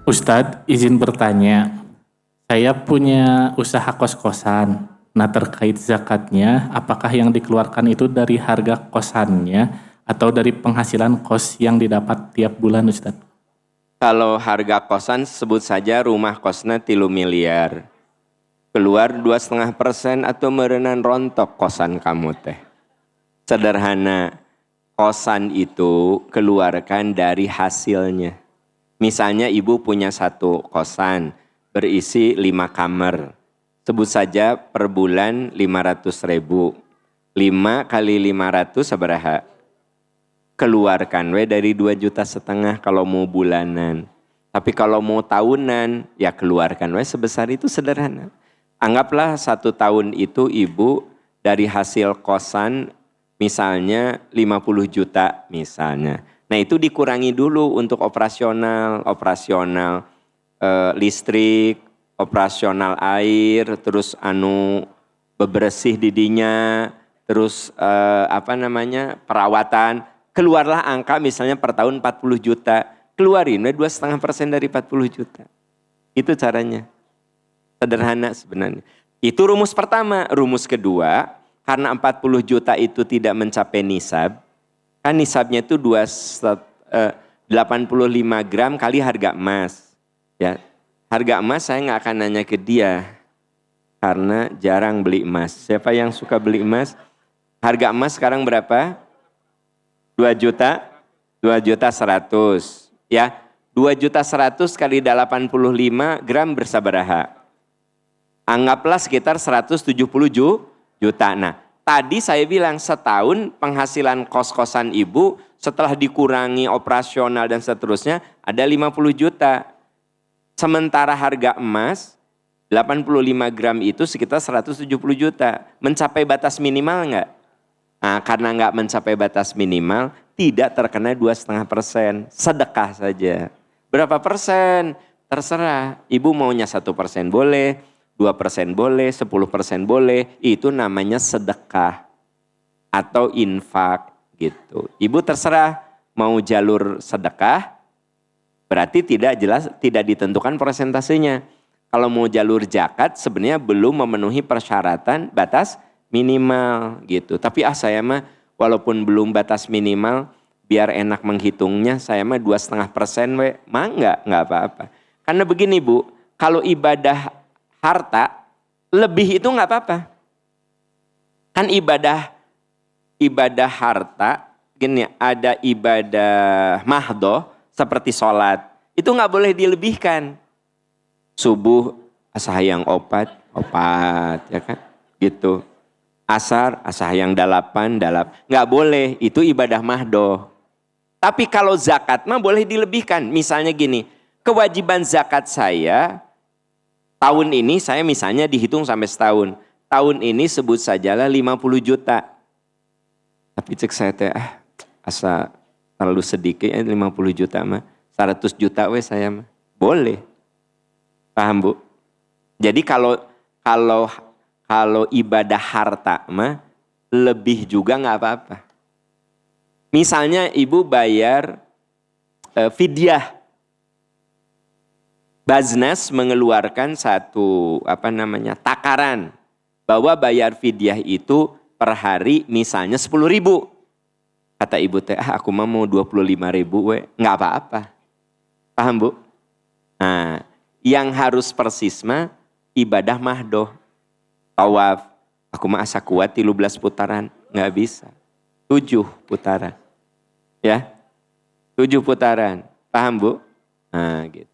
Ustadz, izin bertanya. Saya punya usaha kos-kosan. Nah, terkait zakatnya, apakah yang dikeluarkan itu dari harga kosannya atau dari penghasilan kos yang didapat tiap bulan, Ustadz? Kalau harga kosan sebut saja rumah kosna 3 miliar. Keluar 2,5% atau merenan rontok kosan kamu teh. Sederhana, kosan itu keluarkan dari hasilnya. Misalnya ibu punya satu kosan berisi 5 kamar. Sebut saja per bulan 500.000. 5 kali 500 sabaraha? Keluarkan dari 2,5 juta kalau mau bulanan. Tapi kalau mau tahunan, ya keluarkan sebesar itu, sederhana. Anggaplah 1 tahun itu ibu dari hasil kosan misalnya 50 juta misalnya. Nah itu dikurangi dulu untuk operasional listrik, operasional air, terus bebersih didinya, terus perawatan. Keluarlah angka misalnya per tahun 40 juta. Keluarin 2,5% dari 40 juta. Itu caranya. Sederhana sebenarnya. Itu rumus pertama. Rumus kedua, karena 40 juta itu tidak mencapai nisab. Kan nisabnya itu 85 gram kali harga emas. Ya, harga emas saya nggak akan nanya ke dia. Karena jarang beli emas. Siapa yang suka beli emas? Harga emas sekarang berapa? 2,100.000 ya. 2,100.000 kali 85 gram bersabaraha. Anggaplah sekitar 170 juta. Nah, tadi saya bilang setahun penghasilan kos-kosan ibu setelah dikurangi operasional dan seterusnya ada 50 juta. Sementara harga emas 85 gram itu sekitar 170 juta. Mencapai batas minimal enggak? Nah, karena nggak mencapai batas minimal, tidak terkena 2,5%. Sedekah saja. Berapa persen? Terserah. Ibu maunya 1% boleh, 2% boleh, 10% boleh. Itu namanya sedekah atau infak gitu. Ibu terserah mau jalur sedekah, berarti tidak jelas, tidak ditentukan persentasenya. Kalau mau jalur zakat sebenarnya belum memenuhi persyaratan batas minimal gitu. Tapi saya mah walaupun belum batas minimal, biar enak menghitungnya, saya mah 2,5% mah enggak apa-apa. Karena begini Bu, kalau ibadah harta lebih itu enggak apa-apa. Kan ibadah harta, gini, ada ibadah mahdoh seperti sholat, itu enggak boleh dilebihkan. Subuh asahayang opat, ya kan, gitu. Asar yang 8, nggak boleh, itu ibadah mahdoh. Tapi kalau zakat mah boleh dilebihkan. Misalnya gini, kewajiban zakat saya tahun ini saya misalnya dihitung sampai setahun. Tahun ini sebut sajalah 50 juta. Tapi cek saya teh asa terlalu sedikit 50 juta mah. 100 juta saya mah. Boleh. Paham Bu? Jadi kalau ibadah harta mah lebih juga nggak apa-apa. Misalnya ibu bayar fidyah. Baznas mengeluarkan satu takaran bahwa bayar fidyah itu per hari misalnya 10.000. Kata ibu teh, aku mau 25.000 nggak apa-apa. Paham Bu? Nah, yang harus persis mah ibadah mahdoh. Tawaf, aku mah asa kuat 13 putaran, nggak bisa. 7 putaran, ya, 7 putaran, paham Bu? Nah, gitu.